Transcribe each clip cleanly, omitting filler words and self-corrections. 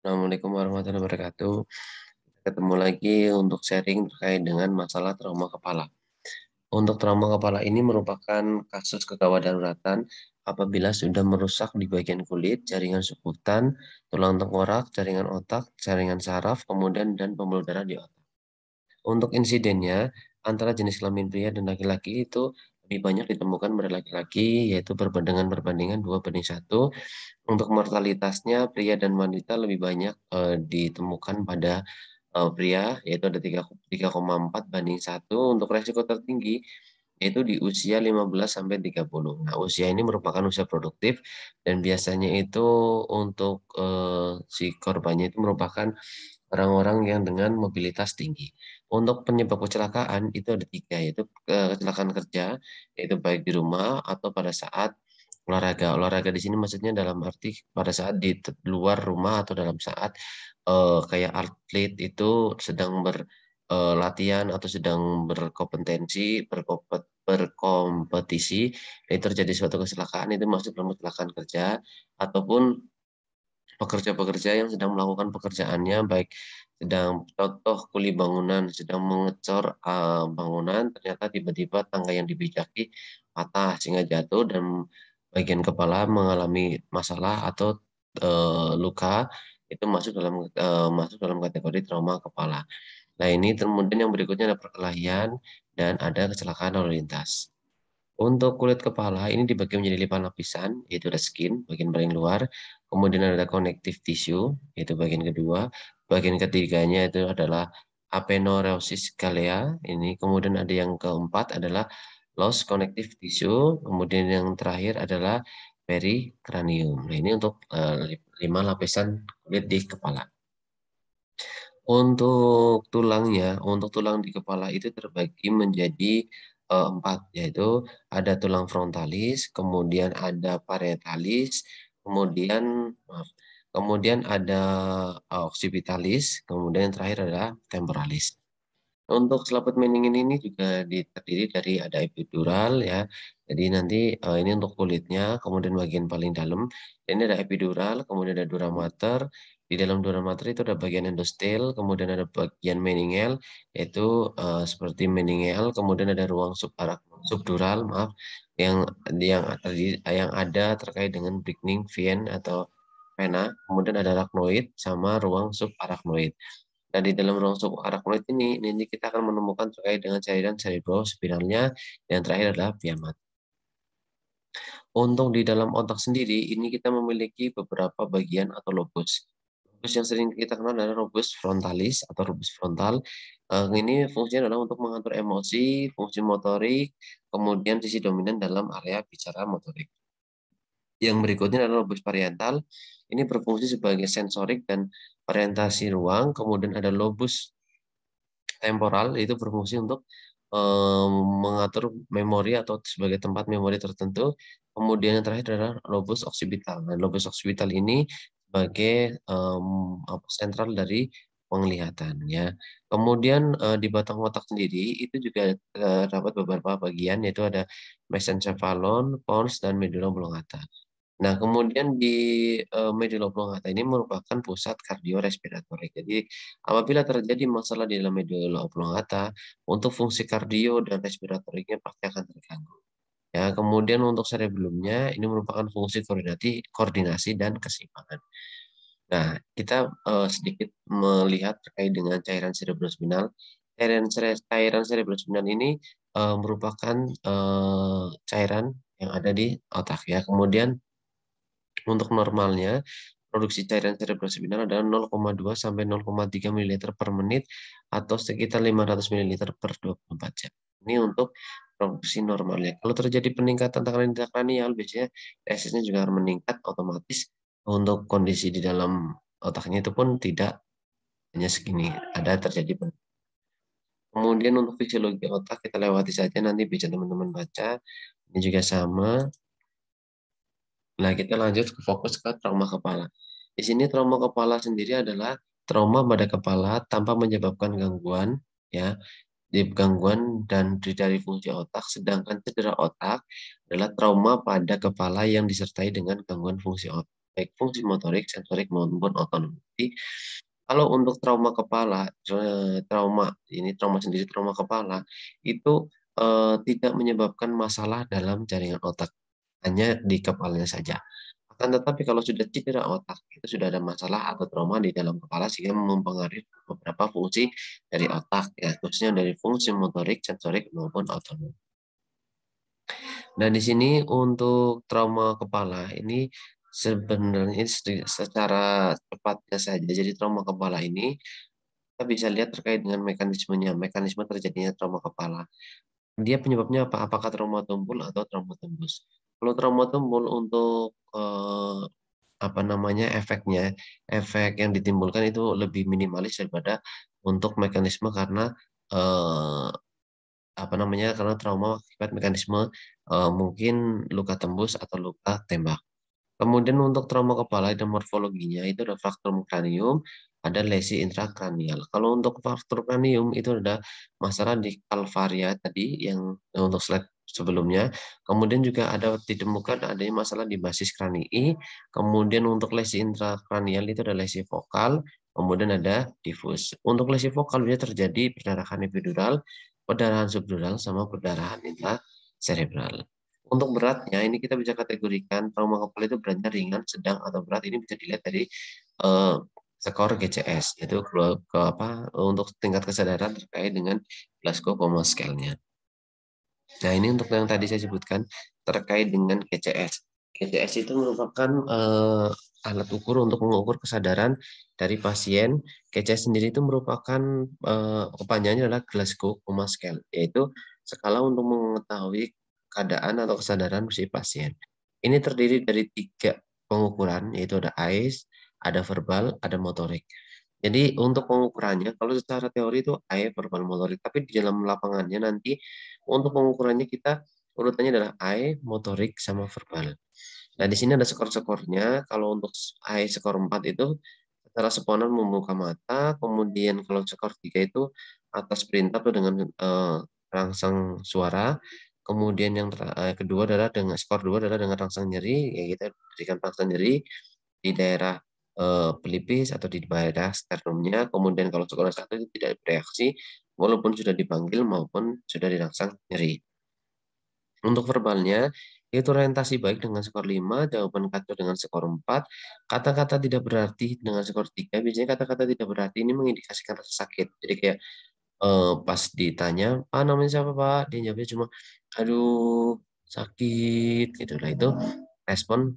Assalamualaikum warahmatullahi wabarakatuh. Ketemu lagi untuk sharing terkait dengan masalah trauma kepala. Untuk trauma kepala ini merupakan kasus kegawat daruratan apabila sudah merusak di bagian kulit, jaringan sukutan, tulang tengkorak, jaringan otak, jaringan saraf, kemudian dan pembuluh darah di otak. Untuk insidennya, antara jenis kelamin pria dan laki-laki itu lebih banyak ditemukan pada laki-laki, yaitu perbandingan 2:1. Untuk mortalitasnya, pria dan wanita lebih banyak ditemukan pada pria, yaitu ada 3,4:1. Untuk resiko tertinggi, yaitu di usia 15 sampai 30. Nah, usia ini merupakan usia produktif dan biasanya itu untuk si korbannya itu merupakan orang-orang yang dengan mobilitas tinggi. Untuk penyebab kecelakaan itu ada tiga, yaitu kecelakaan kerja, yaitu baik di rumah atau pada saat olahraga. Olahraga di sini maksudnya dalam arti pada saat di luar rumah atau dalam saat kayak atlet itu sedang berlatihan atau sedang berkompetensi, berkompetisi, itu terjadi suatu kecelakaan itu masuk dalam kecelakaan kerja ataupun pekerja-pekerja yang sedang melakukan pekerjaannya baik sedang contoh kuli bangunan sedang mengecor bangunan ternyata tiba-tiba tangga yang dipijaki patah sehingga jatuh dan bagian kepala mengalami masalah atau luka itu masuk dalam kategori trauma kepala. Nah, ini kemudian yang berikutnya ada perkelahian dan ada kecelakaan lalu lintas. Untuk kulit kepala ini dibagi menjadi 5 lapisan, yaitu ada skin, bagian paling luar, kemudian ada connective tissue, yaitu bagian kedua, bagian ketiganya itu adalah apeneureusis scalea, ini kemudian ada yang keempat adalah loss connective tissue, kemudian yang terakhir adalah pericranium. Nah, ini untuk 5 lapisan kulit di kepala. Untuk tulang di kepala itu terbagi menjadi empat, yaitu ada tulang frontalis, kemudian ada parietalis, kemudian ada occipitalis, kemudian yang terakhir adalah temporalis. Untuk selaput meningin ini juga terdiri dari ada epidural ya. Jadi nanti ini untuk kulitnya, kemudian bagian paling dalam. Ini ada epidural, kemudian ada dura mater. Di dalam dura mater itu ada bagian endostel, kemudian ada bagian meningel, yaitu seperti meningel, kemudian ada ruang subdural, maaf, yang ada terkait dengan Brigning vein atau vena, kemudian ada arachnoid sama ruang subarachnoid. Dan di dalam ruang subarachnoid ini kita akan menemukan terkait dengan cairan cerebrospinalnya, yang terakhir adalah pia mata. Untuk di dalam otak sendiri, ini kita memiliki beberapa bagian atau lobus. Lobus yang sering kita kenal adalah lobus frontalis atau lobus frontal. Ini fungsinya adalah untuk mengatur emosi, fungsi motorik, kemudian sisi dominan dalam area bicara motorik. Yang berikutnya adalah lobus parietal. Ini berfungsi sebagai sensorik dan orientasi ruang. Kemudian ada lobus temporal, itu berfungsi untuk mengatur memori atau sebagai tempat memori tertentu. Kemudian yang terakhir adalah lobus occipital. Nah, lobus occipital ini sebagai sentral dari penglihatan ya. Kemudian di batang otak sendiri itu juga terdapat beberapa bagian, yaitu ada mesencephalon, pons, dan medulla oblongata. Nah, kemudian di medulla oblongata ini merupakan pusat kardiorespiratorik. Jadi, apabila terjadi masalah di dalam medulla oblongata, untuk fungsi kardio dan respiratoriknya pasti akan terganggu. Ya, kemudian untuk cerebellumnya ini merupakan fungsi koordinasi dan keseimbangan. Nah, kita sedikit melihat terkait dengan cairan cerebrospinal. Cairan cerebrospinal ini merupakan cairan yang ada di otak ya. Kemudian untuk normalnya, produksi cairan cerebrospinal adalah 0,2 sampai 0,3 ml per menit atau sekitar 500 ml per 24 jam. Ini untuk produksi normalnya. Kalau terjadi peningkatan tekanan intrakranial, biasanya tesisnya juga akan meningkat otomatis. Untuk kondisi di dalam otaknya itu pun tidak hanya segini, ada terjadi peningkatan. Kemudian untuk fisiologi otak kita lewati saja, nanti bisa teman-teman baca. Ini juga sama. Nah, kita lanjut fokus ke trauma kepala. Di sini trauma kepala sendiri adalah trauma pada kepala tanpa menyebabkan gangguan, ya, di gangguan dan dari fungsi otak. Sedangkan cedera otak adalah trauma pada kepala yang disertai dengan gangguan fungsi otak. baik fungsi motorik, sensorik maupun otonom. Jadi, kalau untuk trauma kepala, trauma sendiri, trauma kepala itu tidak menyebabkan masalah dalam jaringan otak, hanya di kepalanya saja. Akan tetapi kalau sudah cedera otak, itu sudah ada masalah atau trauma di dalam kepala sehingga mempengaruhi beberapa fungsi dari otak, ya, khususnya dari fungsi motorik, sensorik maupun otonom. Nah, di sini untuk trauma kepala ini sebenarnya secara cepatnya saja. Jadi trauma kepala ini kita bisa lihat terkait dengan mekanismenya, mekanisme terjadinya trauma kepala. Dia penyebabnya apa? Apakah trauma tumpul atau trauma tembus? Kalau trauma tumpul untuk apa namanya efeknya, efek yang ditimbulkan itu lebih minimalis daripada untuk mekanisme karena eh, apa namanya karena trauma akibat mekanisme mungkin luka tembus atau luka tembak. Kemudian untuk trauma kepala dan morfologinya itu ada fraktur kranium, ada lesi intrakranial. Kalau untuk fraktur kranium itu ada masalah di kalvaria tadi yang untuk slide sebelumnya. Kemudian juga ada ditemukan adanya masalah di basis kranii. Kemudian untuk lesi intrakranial itu ada lesi vokal, kemudian ada difus. Untuk lesi vokal biasanya terjadi perdarahan epidural, perdarahan subdural sama perdarahan intracerebral. Untuk beratnya, ini kita bisa kategorikan trauma kepala itu beratnya ringan, sedang, atau berat. Ini bisa dilihat dari eh, skor GCS, yaitu untuk tingkat kesadaran terkait dengan Glasgow Coma Scale-nya. Nah, ini untuk yang tadi saya sebutkan terkait dengan GCS. GCS itu merupakan alat ukur untuk mengukur kesadaran dari pasien. GCS sendiri itu merupakan kepanjangannya adalah Glasgow Coma Scale, yaitu skala untuk mengetahui keadaan atau kesadaran si pasien. Ini terdiri dari 3 pengukuran, yaitu ada AIS, ada verbal, ada motorik. Jadi untuk pengukurannya, kalau secara teori itu AE verbal motorik, tapi di dalam lapangannya nanti untuk pengukurannya kita urutannya adalah AE, motorik, sama verbal. Nah, di sini ada skor-skornya. Kalau untuk AE skor 4 itu secara seponan membuka mata, kemudian kalau skor 3 itu atas perintah tuh dengan rangsang suara, kemudian yang kedua adalah dengan skor 2 adalah dengan rangsang nyeri, ya kita berikan rangsang nyeri di daerah pelipis atau di daerah sternumnya. Kemudian kalau skor 1 itu tidak bereaksi walaupun sudah dipanggil maupun sudah dirangsang nyeri. Untuk verbalnya, itu orientasi baik dengan skor 5, jawaban kacau dengan skor 4, kata-kata tidak berarti dengan skor 3. Biasanya kata-kata tidak berarti ini mengindikasikan rasa sakit. Jadi kayak pas ditanya, Pak namanya siapa Pak? Dia jawabnya cuma, aduh sakit gitu lah. Itu respon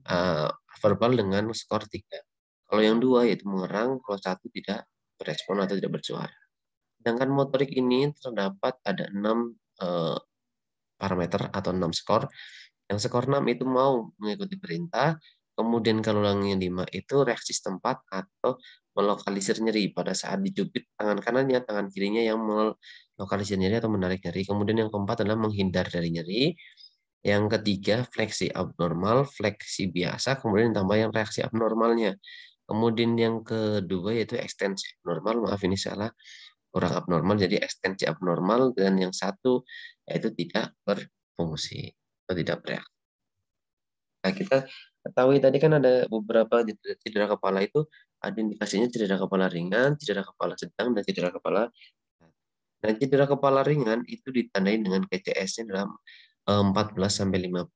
verbal dengan skor 3. Kalau yang 2 yaitu mengerang, kalau 1 tidak berespon atau tidak bersuara. Sedangkan motorik ini terdapat ada 6 parameter atau 6 skor. Yang skor 6 itu mau mengikuti perintah, kemudian kalau yang 5 itu reaksi setempat atau melokalisir nyeri pada saat dijubit tangan kanannya, tangan kirinya yang melokalisir nyeri atau menarik nyeri. Kemudian yang keempat adalah menghindar dari nyeri. Yang ketiga fleksi abnormal, fleksi biasa, kemudian tambah yang reaksi abnormalnya. Kemudian yang kedua yaitu ekstensi abnormal, maaf ini salah, kurang abnormal, jadi ekstensi abnormal, dan yang satu yaitu tidak berfungsi atau tidak bereaksi. Nah, kita ketahui tadi kan ada beberapa cedera kepala itu ada indikasinya cedera kepala ringan, cedera kepala sedang, dan cedera kepala berat. Nah, cedera kepala ringan itu ditandai dengan KCS-nya dalam 14 sampai 15.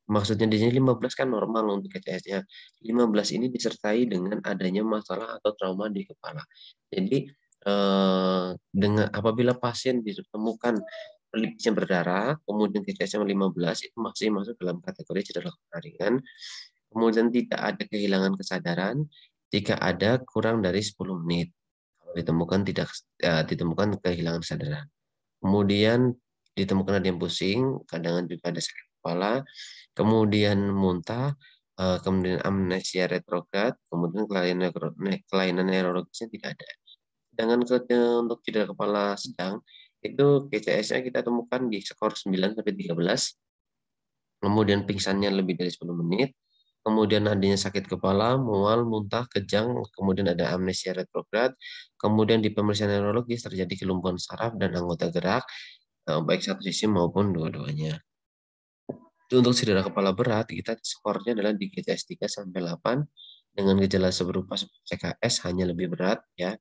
Maksudnya di sini 15 kan normal untuk KCS-nya. 15 ini disertai dengan adanya masalah atau trauma di kepala. Jadi dengan apabila pasien ditemukan pelipis yang berdarah, kemudian KCS-nya 15 itu masih masuk dalam kategori cedera kepala ringan. Kemudian tidak ada kehilangan kesadaran jika ada kurang dari 10 menit. Kalau ditemukan kehilangan kesadaran. Kemudian ditemukan ada yang pusing, kadang juga ada sakit kepala, kemudian muntah, kemudian amnesia retrograd, kemudian kelainan neurologisnya tidak ada. Sedangkan untuk cedera kepala sedang, itu KCS-nya kita temukan di skor 9-13, kemudian pingsannya lebih dari 10 menit, kemudian adanya sakit kepala, mual, muntah, kejang, kemudian ada amnesia retrograd, kemudian di pemeriksaan neurologis terjadi kelumpuhan saraf dan anggota gerak, baik satu sisi maupun dua-duanya. Untuk cedera kepala berat, kita skornya adalah di GCS 3 sampai 8 dengan gejala serupa CKS hanya lebih berat ya.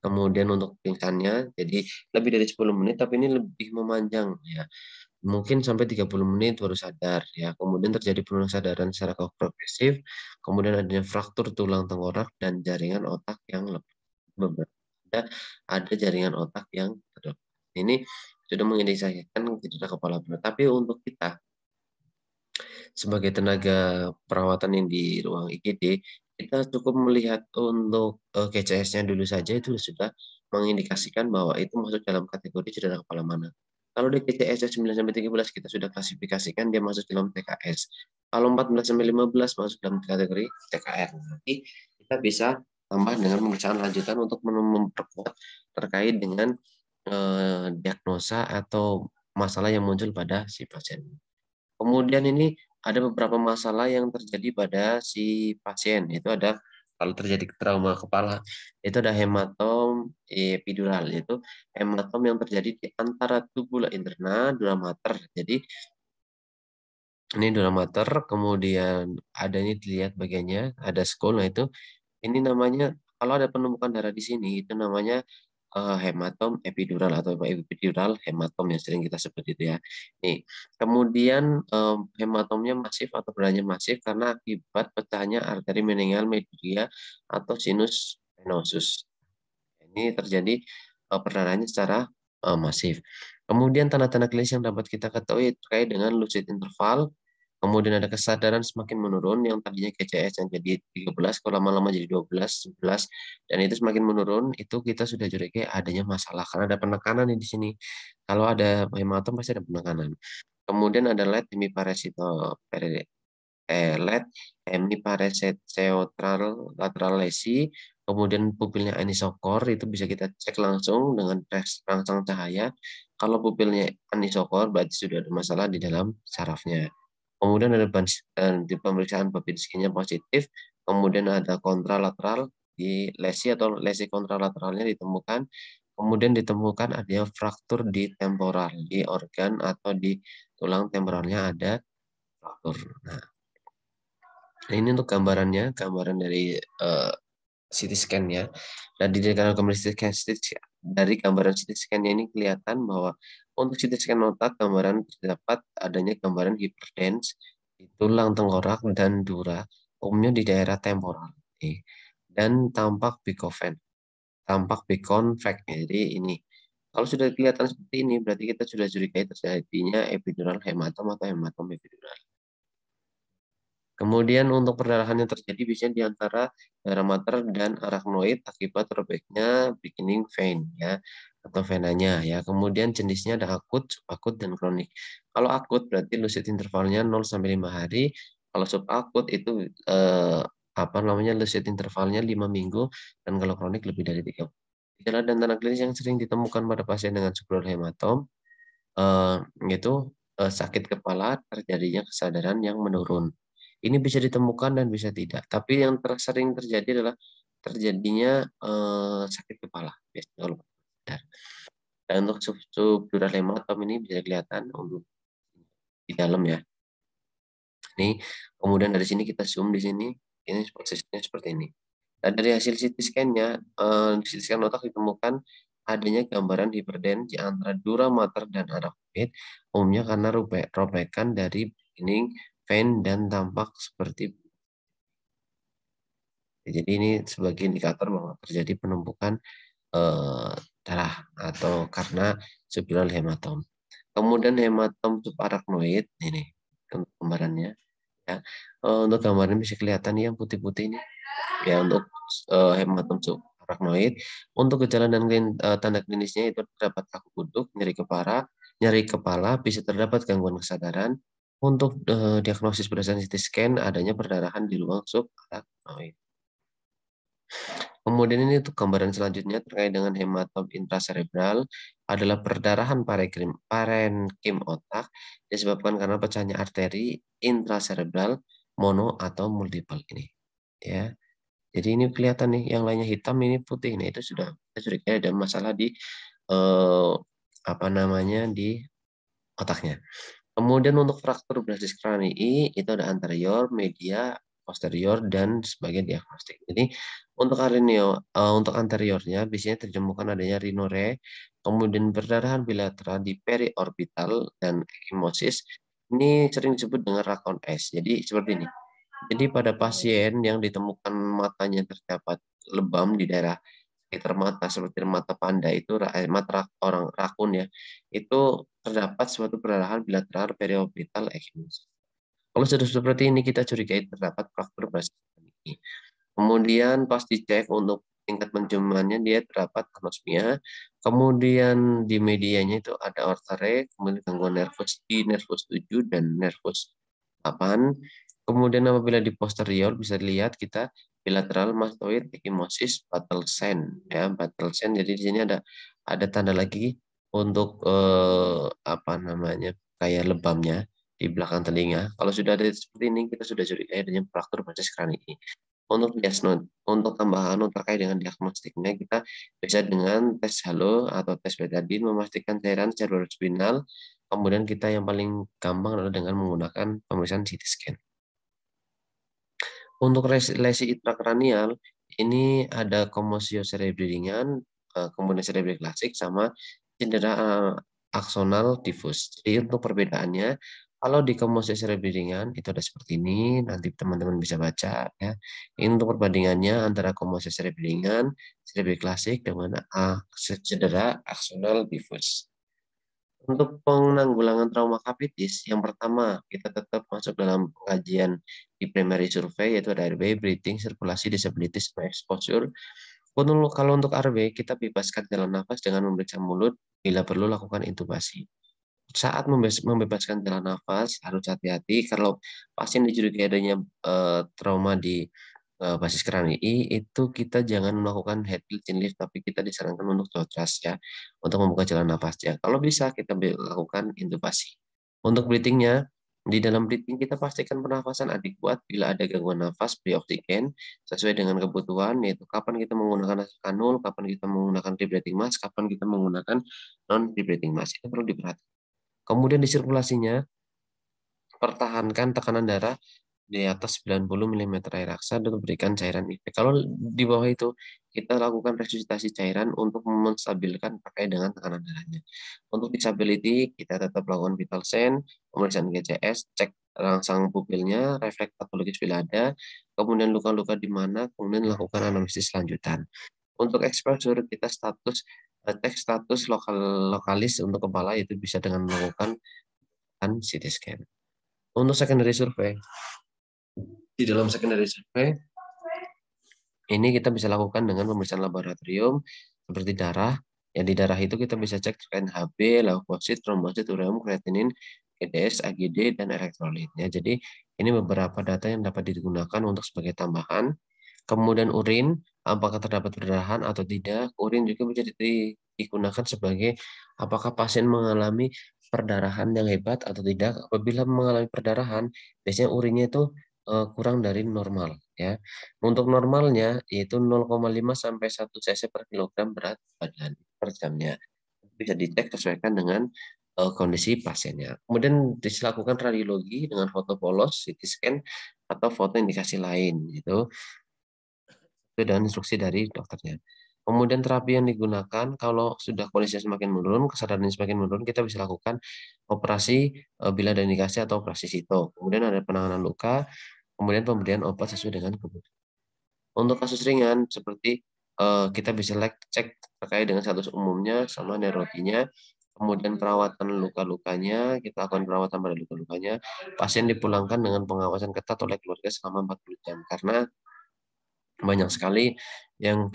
Kemudian untuk pingsannya jadi lebih dari 10 menit tapi ini lebih memanjang ya. Mungkin sampai 30 menit baru sadar ya. Kemudian terjadi penurunan kesadaran secara progresif, kemudian adanya fraktur tulang tengkorak dan jaringan otak yang beberapa ada jaringan otak yang terdekat. Ini sudah mengindikasikan cedera kepala berat. Tapi untuk kita sebagai tenaga perawatan yang di ruang IGD, kita cukup melihat untuk GCS-nya dulu saja itu sudah mengindikasikan bahwa itu masuk dalam kategori cedera kepala mana. Kalau di GCS 9 sampai 13 kita sudah klasifikasikan dia masuk dalam TKS. Kalau 14 sampai 15 masuk dalam kategori TKR. Nanti kita bisa tambah dengan pemeriksaan lanjutan untuk memperkuat terkait dengan diagnosa atau masalah yang muncul pada si pasien. Kemudian ini ada beberapa masalah yang terjadi pada si pasien. Itu ada kalau terjadi trauma kepala, itu ada hematom epidural, yaitu hematom yang terjadi di antara tubula interna, dura mater. Jadi ini dura mater, kemudian ada ini dilihat bagiannya, ada skull, nah itu ini namanya kalau ada penumpukan darah di sini itu namanya hematom epidural atau epidural hematom yang sering kita sebut itu ya. Nih, kemudian hematomnya masif atau berannya masif karena akibat pecahnya arteri meningal media atau sinus venosus. Ini terjadi perdarahannya secara masif. Kemudian tanda-tanda klinis yang dapat kita ketahui terkait dengan lucid interval. Kemudian ada kesadaran semakin menurun yang tadinya GCS yang jadi 13 kalau lama-lama jadi 12, 11 dan itu semakin menurun itu kita sudah curigai adanya masalah karena ada penekanan di sini. Kalau ada hematom pasti ada penekanan. Kemudian ada LED LED hemipareseotral lateral lesi, kemudian pupilnya anisokor itu bisa kita cek langsung dengan tes rangsang cahaya. Kalau pupilnya anisokor berarti sudah ada masalah di dalam sarafnya. Kemudian ada di pemeriksaan Babinski-nya positif, kemudian ada kontralateral di lesi atau lesi kontralateralnya ditemukan, kemudian ditemukan adanya fraktur di temporal, di organ atau di tulang temporalnya ada fraktur. Nah, ini untuk gambarannya, gambaran dari CT scan-nya. Dan di dari gambaran CT scan-nya ini kelihatan bahwa untuk CT scan otak gambaran terdapat adanya gambaran hyperdense di tulang tengkorak dan dura, umumnya di daerah temporal. Dan tampak bicoven, tampak biconvex. Jadi ini kalau sudah kelihatan seperti ini, berarti kita sudah curigai terjadinya epidural hematom atau hematom epidural. Kemudian untuk perdarahan yang terjadi biasanya di antara darah mater dan arachnoid akibat robeknya beginning vein ya atau venanya ya. Kemudian jenisnya ada akut, subakut dan kronik. Kalau akut berarti lucid intervalnya 0 sampai 5 hari. Kalau subakut itu lucid intervalnya 5 minggu dan kalau kronik lebih dari 3. Gejala dan tanda klinis yang sering ditemukan pada pasien dengan subdural hematom yaitu sakit kepala, terjadinya kesadaran yang menurun. Ini bisa ditemukan dan bisa tidak. Tapi yang sering terjadi adalah terjadinya sakit kepala. Biasanya kalau sadar. Dan untuk subdural hematom ini bisa kelihatan untuk di dalam ya. Ini kemudian dari sini kita zoom di sini. Ini posisinya seperti ini. Dan dari hasil CT scan-nya, CT scan otak ditemukan adanya gambaran hiperdens di antara dura mater dan arachnoid, umumnya karena robekan dari beginning vein dan tampak seperti. Jadi ini sebagai indikator bahwa terjadi penumpukan darah atau karena subdural hematom. Kemudian hematom subarachnoid ini gambarannya ya. Untuk gambarnya bisa kelihatan yang putih-putih ini ya untuk hematom subarachnoid. Untuk gejala dan tanda klinisnya itu terdapat kaku kuduk, nyeri kepala, bisa terdapat gangguan kesadaran. Untuk diagnosis berdasarkan CT scan adanya perdarahan di ruang subarachnoid. Kemudian ini untuk gambaran selanjutnya terkait dengan hematom intracerebral adalah perdarahan parenkim otak disebabkan karena pecahnya arteri intracerebral mono atau multiple ini. Ya. Jadi ini kelihatan nih yang lainnya hitam ini putih. Nah, itu sudah kita curiga ada masalah di di otaknya. Kemudian untuk fraktur basis kranii itu ada anterior, media, posterior, dan sebagian diagnostik. Jadi untuk untuk anteriornya biasanya ditemukan adanya rhinore, kemudian perdarahan bilateral di periorbital dan ekimosis. Ini sering disebut dengan rakon S. Jadi seperti ini. Jadi pada pasien yang ditemukan matanya terdapat lebam di daerah sekitar mata seperti mata panda itu mata orang rakun ya, itu terdapat suatu perdarahan bilateral periorbital ekimosis. Kalau sudah seperti ini kita curigai terdapat fraktur basis ini. Kemudian pas dicek untuk tingkat penciumannya dia terdapat anosmia. Kemudian di medianya itu ada arteri, kemudian gangguan nervus di nervus 7 dan nervus 8. Kemudian apabila di posterior bisa dilihat kita bilateral mastoid ekimosis Barthelsen ya, Barthelsen. Jadi di sini ada tanda lagi untuk apa namanya kayak lebamnya di belakang telinga. Kalau sudah ada seperti ini kita sudah curigai adanya fraktur basis kranii. Untuk tambahan terkait dengan diagnostiknya kita bisa dengan tes halo atau tes betadine memastikan cairan cerebrospinal. Kemudian kita yang paling gampang adalah dengan menggunakan pemeriksaan CT scan. Untuk lesi intrakranial, ini ada komosio cerebri ringan, kemudian cerebri klasik, sama cedera aksonal difus. Jadi untuk perbedaannya, kalau di komosio cerebri ringan itu ada seperti ini, nanti teman-teman bisa baca ya. Ini untuk perbandingannya antara komosio cerebri ringan, cerebri klasik dengan cedera aksonal difus. Untuk penanggulangan trauma kapitis, yang pertama kita tetap masuk dalam pengajian di primary survey yaitu ada RB, breathing, sirkulasi, disability, sama exposure. Kalau untuk RB, kita bebaskan jalan nafas dengan memeriksa mulut, bila perlu lakukan intubasi. Saat membebaskan jalan nafas harus hati-hati kalau pasien dicurigai adanya trauma di basis kranii itu kita jangan melakukan head lift, chin lift, tapi kita disarankan untuk jotras ya untuk membuka jalan nafasnya. Kalau bisa kita lakukan intubasi. Untuk breathingnya, di dalam breathing kita pastikan pernafasan adekuat bila ada gangguan nafas beri oksigen sesuai dengan kebutuhan, yaitu kapan kita menggunakan kanul, kapan kita menggunakan rebreathing mask, kapan kita menggunakan non rebreathing mask. Itu perlu diperhatikan. Kemudian di sirkulasinya, pertahankan tekanan darah di atas 90 mm air raksa untuk berikan cairan IV. Kalau di bawah itu, kita lakukan resusitasi cairan untuk menstabilkan terkait dengan tekanan darahnya. Untuk disability, kita tetap lakukan vital sign, pemeriksaan GCS, cek rangsang pupilnya, refleks patologis bila ada, kemudian luka-luka di mana, kemudian lakukan anamnesis lanjutan. Untuk exposure, kita cek status lokalis untuk kepala, itu bisa dengan melakukan CT scan. Untuk secondary survey, di dalam secondary survey ini kita bisa lakukan dengan pemeriksaan laboratorium seperti darah. Yang di darah itu kita bisa cek terkait HB, leukosit, trombosit, ureum, kreatinin, GDS, AGD, dan elektrolitnya. Jadi ini beberapa data yang dapat digunakan untuk sebagai tambahan. Kemudian urin, apakah terdapat perdarahan atau tidak. Urin juga bisa digunakan sebagai apakah pasien mengalami perdarahan yang hebat atau tidak. Apabila mengalami perdarahan, biasanya urinnya itu kurang dari normal ya. Untuk normalnya yaitu 0,5 sampai 1 cc per kilogram berat badan per jamnya. Bisa dicek sesuaikan dengan kondisi pasiennya. Kemudian dilakukan radiologi dengan foto polos, CT scan, atau foto indikasi lain itu dengan instruksi dari dokternya. Kemudian terapi yang digunakan kalau sudah kondisinya semakin menurun, kesadaran semakin menurun, kita bisa lakukan operasi bila ada indikasi atau operasi sito. Kemudian ada penanganan luka, kemudian pemberian obat sesuai dengan kebutuhan. Untuk kasus ringan seperti kita bisa cek terkait dengan status umumnya sama neurotinya, kemudian perawatan luka-lukanya, kita lakukan perawatan pada luka-lukanya, pasien dipulangkan dengan pengawasan ketat oleh keluarga selama 40 jam karena banyak sekali yang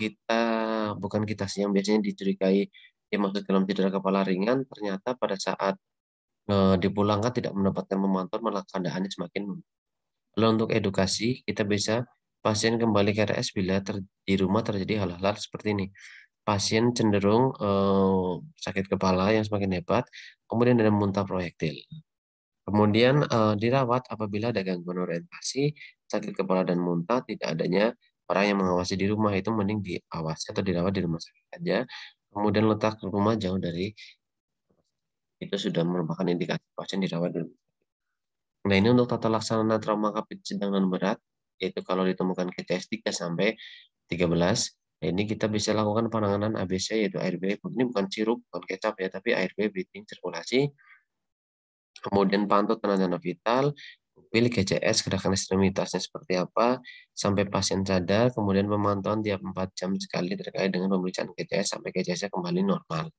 bukan kita sih yang biasanya dicurigai dimaksud dalam cedera kepala ringan, ternyata pada saat dipulangkan tidak mendapatkan pemantauan malah keadaannya semakin. Lalu untuk edukasi kita bisa pasien kembali ke RS bila di rumah terjadi hal-hal seperti ini. Pasien cenderung sakit kepala yang semakin hebat, kemudian ada muntah proyektil. Kemudian dirawat apabila ada gangguan orientasi, sakit kepala dan muntah, tidak adanya orang yang mengawasi di rumah, itu mending diawasi atau dirawat di rumah sakit saja. Kemudian letak rumah jauh dari itu sudah merupakan indikasi pasien dirawat di rumah. Nah, ini untuk tata laksana trauma kapit sedang dan berat, yaitu kalau ditemukan KCS 3 sampai 13, nah ini kita bisa lakukan penanganan ABC, yaitu airway. Ini bukan sirup, bukan kecap ya, tapi airway, breathing, sirkulasi. Kemudian pantau tanda-tanda vital, pilih GCS, gerakan ekstremitasnya seperti apa, sampai pasien sadar, kemudian pemantauan tiap 4 jam sekali terkait dengan pemeriksaan GCS sampai GCS-nya kembali normal.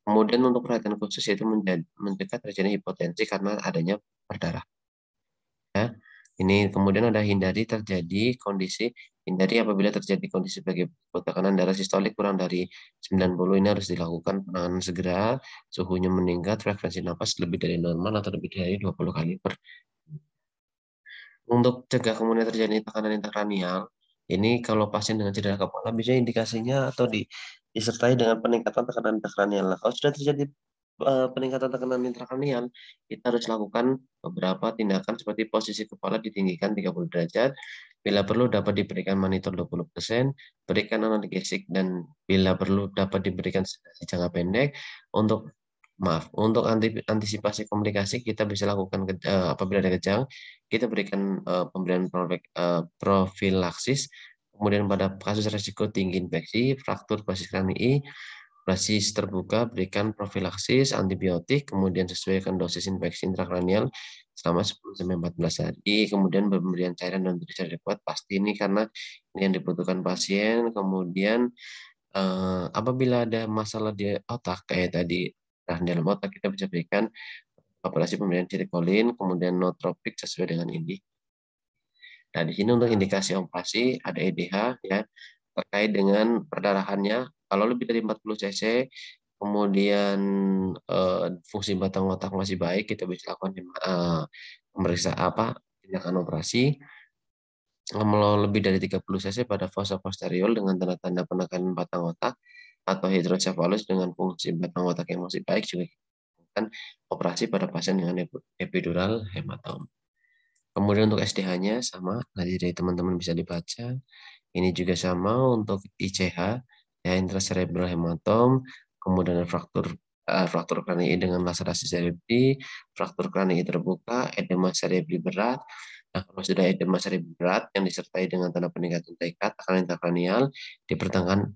Kemudian untuk perhatian khusus itu mencegah terjadi hipotensi karena adanya perdarahan. Ya. Ini kemudian ada hindari apabila terjadi kondisi sebagai tekanan darah sistolik kurang dari 90, ini harus dilakukan penanganan segera, suhunya meningkat, frekuensi nafas lebih dari normal atau lebih dari 20 kali per. Untuk cegah kemudian terjadi tekanan intrakranial, ini kalau pasien dengan cedera kepala bisa indikasinya atau disertai dengan peningkatan tekanan intrakranial. Nah, kalau sudah terjadi peningkatan tekanan intrakranial, kita harus lakukan beberapa tindakan seperti posisi kepala ditinggikan 30 derajat, bila perlu dapat diberikan monitor 20%, berikan analgesik, dan bila perlu dapat diberikan sedasi jangka pendek. Untuk antisipasi komplikasi kita bisa lakukan apabila ada kejang, kita berikan pemberian profilaksis. Kemudian pada kasus resiko tinggi infeksi, fraktur basis kranii, basis terbuka, berikan profilaksis antibiotik, kemudian sesuaikan dosis infeksi intrakranial selama 10-14 hari, kemudian pemberian cairan dan nutrisi adekuat pasti ini karena ini yang dibutuhkan pasien. Kemudian apabila ada masalah di otak kayak tadi, nah dalam otak kita bisa berikan apalagi pemberian sirkolin, kemudian nootropik sesuai dengan ini. Nah, di sini untuk indikasi operasi ada EDH ya, terkait dengan perdarahannya. Kalau lebih dari 40 cc, kemudian fungsi batang otak masih baik, kita bisa lakukan pemeriksaan tindakan operasi. Kalau lebih dari 30 cc pada fossa posterior dengan tanda-tanda penekanan batang otak atau hidrocephalus dengan fungsi batang otak yang masih baik juga kita lakukan operasi pada pasien dengan epidural hematom. Kemudian untuk SDH-nya sama, nanti dari teman-teman bisa dibaca. Ini juga sama untuk ICH, ya intracerebral hematom, kemudian fraktur kranii dengan laserasi cerebri, fraktur kranii terbuka, edema cerebri berat. Nah, kalau sudah edema cerebri berat yang disertai dengan tanda peningkatan tekad tekanan intrakranial,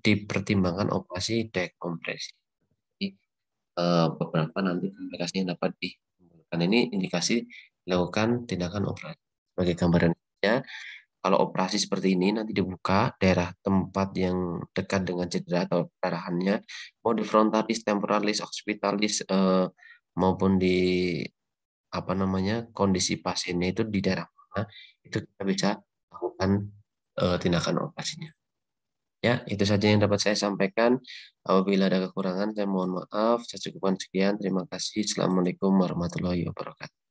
dipertimbangkan operasi dekompresi. Jadi, beberapa nanti komplikasi yang dapat ditimbulkan ini indikasi dilakukan tindakan operasi. Sebagai gambaran saja, kalau operasi seperti ini nanti dibuka daerah tempat yang dekat dengan cedera atau perdarahannya, mau di frontalis, temporalis, occipitalis, maupun di kondisi pasiennya itu di daerah mana, itu kita bisa lakukan tindakan operasinya. Ya, itu saja yang dapat saya sampaikan. Apabila ada kekurangan, saya mohon maaf. Saya cukupkan sekian. Terima kasih. Assalamualaikum warahmatullahi wabarakatuh.